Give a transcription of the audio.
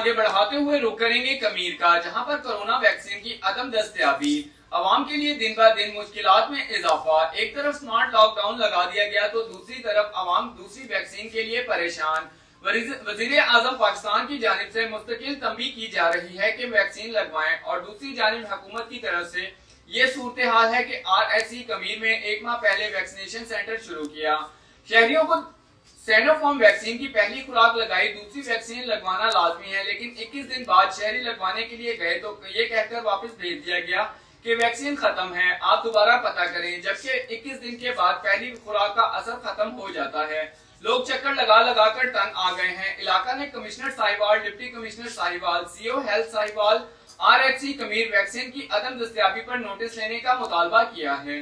आगे बढ़ाते हुए रुख करेंगे कमीर का, जहां पर कोरोना वैक्सीन की अदम दस्तयाबी आवाम के लिए दिन ब दिन मुश्किलात में इजाफा। एक तरफ स्मार्ट लॉकडाउन लगा दिया गया तो दूसरी तरफ आवाम दूसरी वैक्सीन के लिए परेशान। वजीर आजम पाकिस्तान की जानिब से मुस्तकिल तंबीह की जा रही है कि वैक्सीन लगवाएं, और दूसरी जानिब हुकूमत की तरफ से ये सूरत हाल है कि RHC कमीर में 1 माह पहले वैक्सीनेशन सेंटर शुरू किया। शहरियों को सैनोफार्म वैक्सीन की पहली खुराक लगाई, दूसरी वैक्सीन लगवाना लाजमी है, लेकिन 21 दिन बाद शहरी लगवाने के लिए गए तो ये कहकर वापस भेज दिया गया कि वैक्सीन खत्म है, आप दोबारा पता करें, जबकि 21 दिन के बाद पहली खुराक का असर खत्म हो जाता है। लोग चक्कर लगा लगा कर तंग आ गए हैं। इलाका ने commissioner Sahiwal, deputy commissioner Sahiwal, CO health Sahiwal, RHC कमीर vaccine की अदम दस्तयाबी पर नोटिस लेने का मुतालबा किया है।